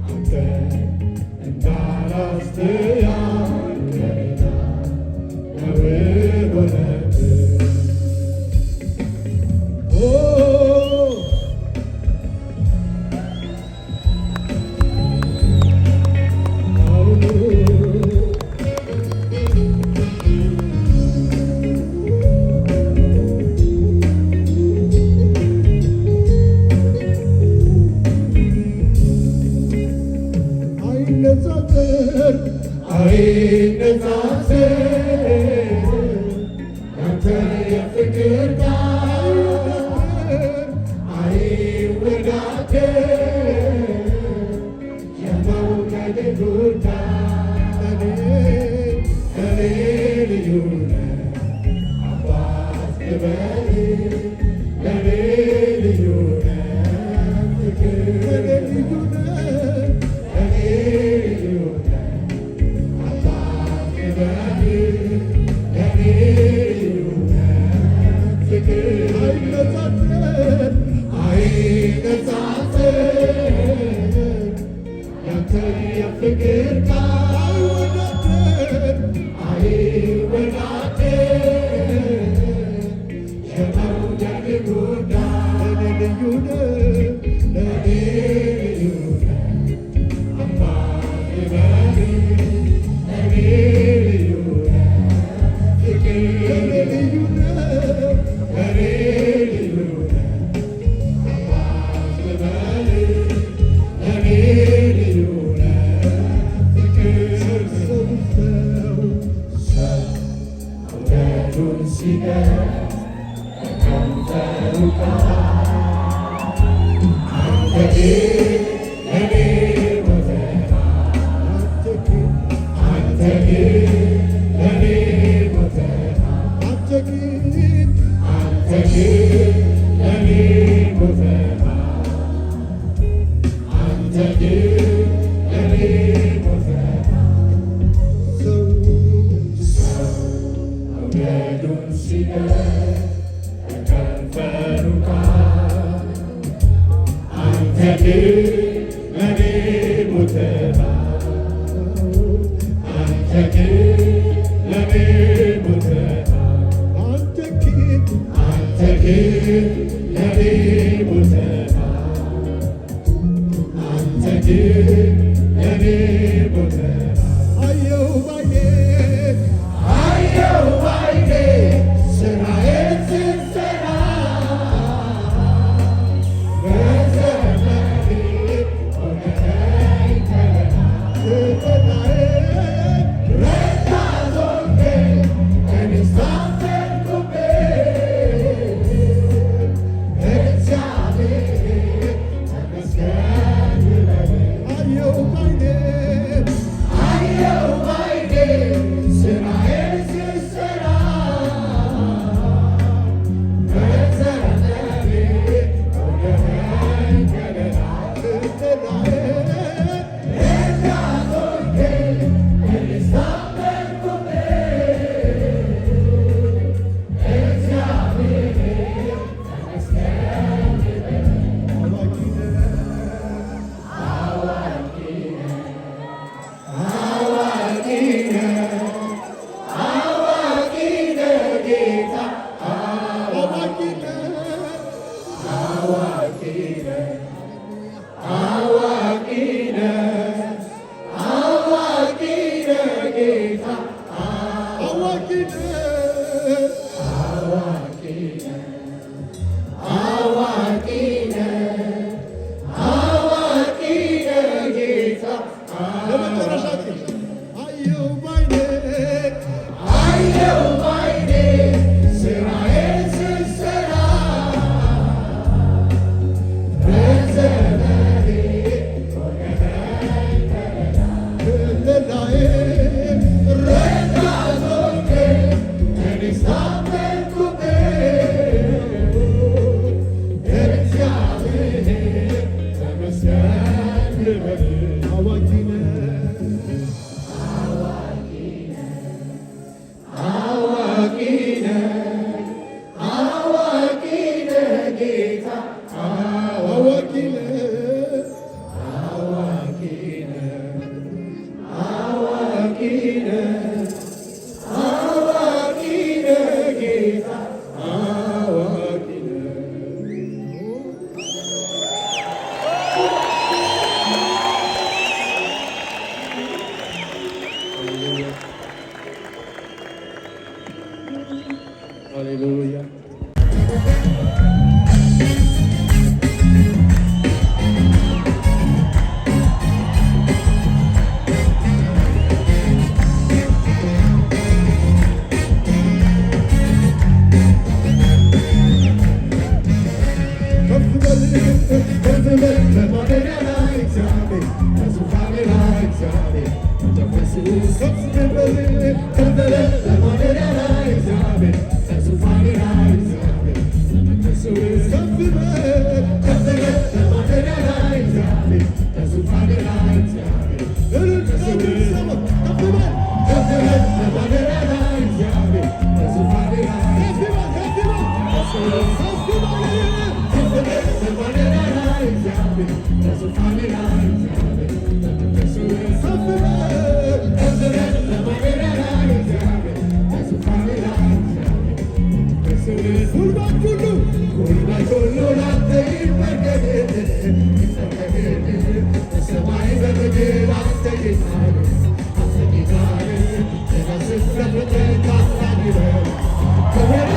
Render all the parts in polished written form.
አንተ እንዳላስተያይ ሌላ ነውር ሆነብኝ። ያንተ የፍቅር ቃል አይወዳደር የመውደድ ጉዳይ ለኔ ልዩ ነህ አባት ክበር ለኔ ልዩ ነህ ፍቅር ልዩ ነህ ለኔ ልዩ የፍቅር ቃል አይወዳደር የመውደድ ጉዳይ ልዩ ነህ ለኔ ልዩ ነህ አባት ክበር ለኔ ልዩ ነህ ፍቅር ልዩ ነህ ለኔ ልዩ ነህ አባት ክበር ለኔ ልዩ ሲገርም ከንፈሩ ቃል አንተ ግን ለኔ ሞተሃል አንተ ግን ለኔ ሞተሃል አንተ ግን ለኔ ሞተሃል አንተ ግን ለኔ ሞተሃል መውደዱን ሲገልጥ ከከንፈሩ ቃል አንተ ግን ለኔ ሞተሃል አንተ ግን ለኔ ሞተሃል አንተ ግን ለኔ ሞተሃል አንተ ግን ለኔ ሞተሃል አየሁ ባይኔ ስራዬን ስትሰራ በዘመኔ ሆነኸኝ ከለላ ፈተናዬን ረታዞልከኝ እኔስ ታመንኩብህ እግዚአብሔር ተመስገን በል አየሁ ባይኔ ስራዬን ስትሰራ በዘመኔ ሆነኸኝ ከለላ ፈተናዬን ረታዞልከኝ እኔስ ታመንኩብህ እግዚአብሔር ተመስገን በል አዋቂ ነህ አዋቂ ነህ አዋቂ ነህ ጌታ አዋቂ ነህ አዋቂ ነህ አዋቂ ነህ አዋቂ ነህ ጌታ አዋቂ ነህ አዋቂ ነህ አዋቂ ነህ አዋቂ ነህ ጌታ ለመጨረሻችን አየሁ ባይኔ ስራዬን ስትሰራ በዘመኔ በዙፋን ላይ እግዚአብሔር በመንፈሱ ከፍ በል ከፍ በል በማደሪያ ላይ እግዚአብሔር በዙፋን ላይ እግዚአብሔር በመንፈሱ ጉልበት ሁሉ ላንተ ይንበርከክልህ ይንበርከክልህ በሰማይ በምድር አንተ ጌታ ነህ አንተ ጌታ ነህ የራስህ ለፍጥረት ታላቅ ነህ ክብር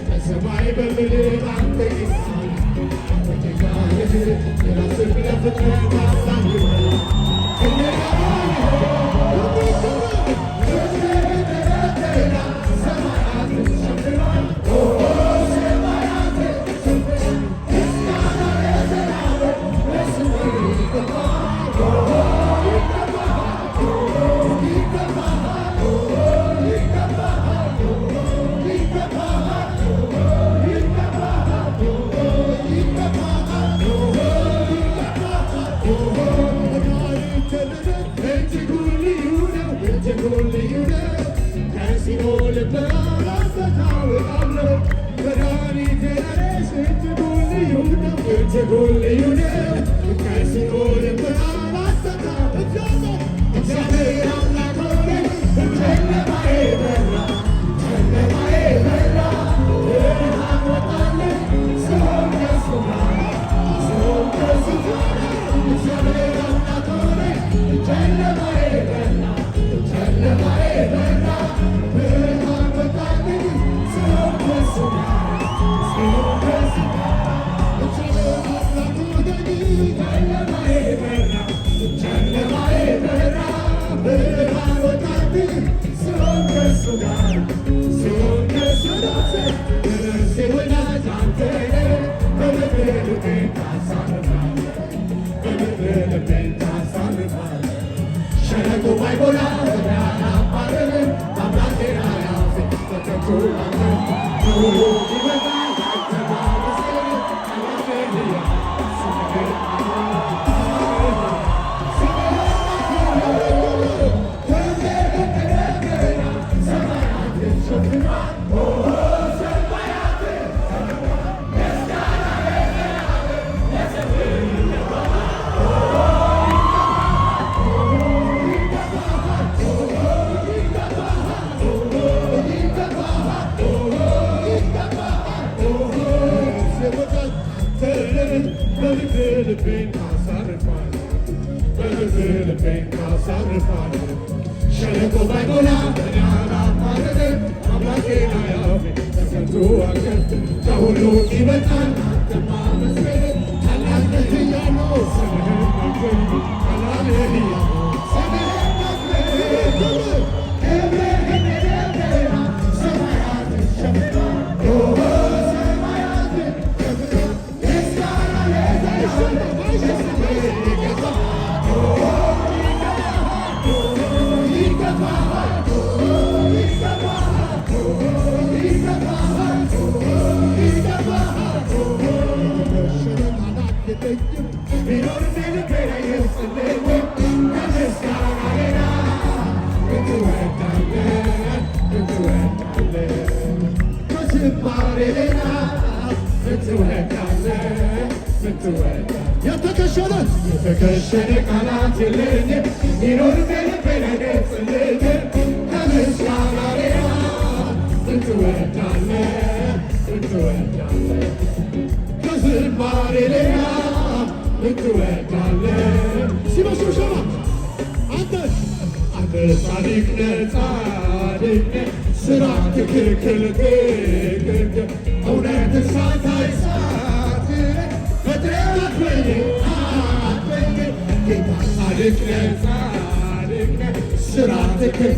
በሰማይ በምድር አንተ ጌታ ነህ አንተ ጌታ ነህ የራስህ ለፍጥረት ታላቅ ነህ ክብር ከዝማሬ ሌላ ምን ትወዳለህ? ምን ትወዳለህ? የተከሸነ ቃላት የለኝም ይኖር በልቤ ልገልጽልህ ከምስጋና ሌላ ምን ትወዳለህ? ምን ትወዳለህ? ከዝማሬ ሌላ ምን ትወዳለህ? ሲበሽብሸባ አንተ ጻድቅ ነህ ጻድቅ ነህ ስራ ትክክል ትክክል እውነትን ሳታይ ሳትለኝ በጥረት አትበኝ ጌታ ጻድቅ ነህ ጻድቅ ነህ ስራ ትክክል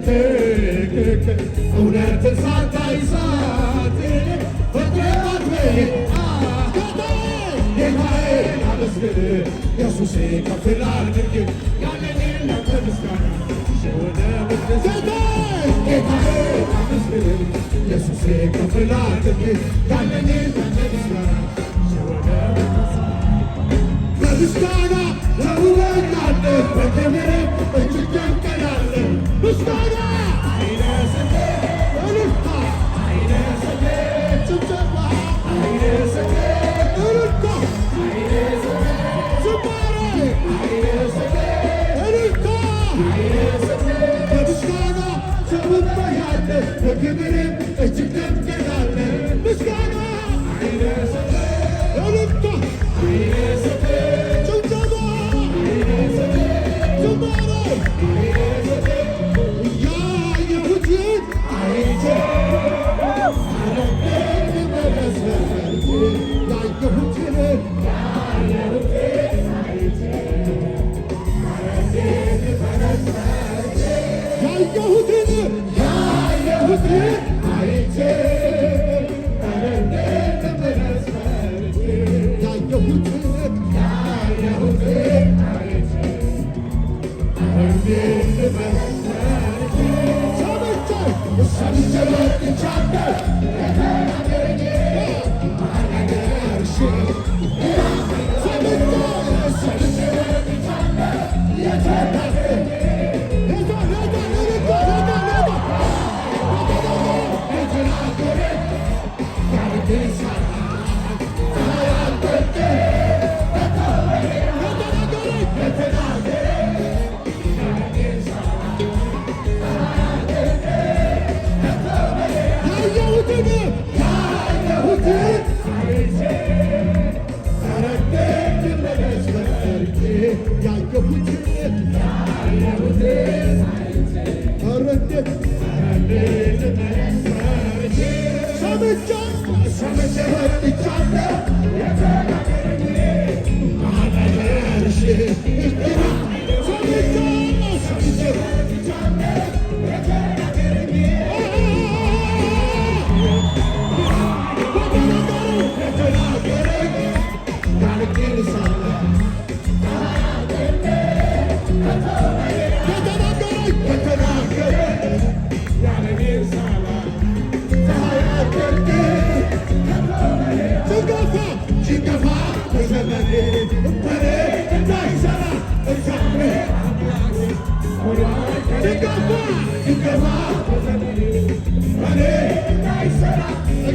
ትክክል እውነትን ሳታይ ሳትለኝ በጥረት አትበኝ ጌታዬን አመስግን ኢየሱሴ ከፍ ላድርግ ያለኝን ላንተ ምስጋና ወደ መቅደስ ጌታዬን አመስግን ኢየሱሴ ከፍ ላድርግ ያለኝን ላንተ ምስጋና ወደ መቅደስ በምስጋና ተውበኛለህ በክብር እጅግ ደምቀናለህ ምስጋና አይነስም እልልታ አይነስም ጭብጨባ አይነስም በክብርም እጅግ ደምቀናለህ ምስጋና አይነስም እልልታ አይነስም ጭብጨባ አይነስም ዝማሬ አይነስም ያየሁትን አይቼ አለብኝ በመስፈርት ያየሁትን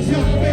Come on!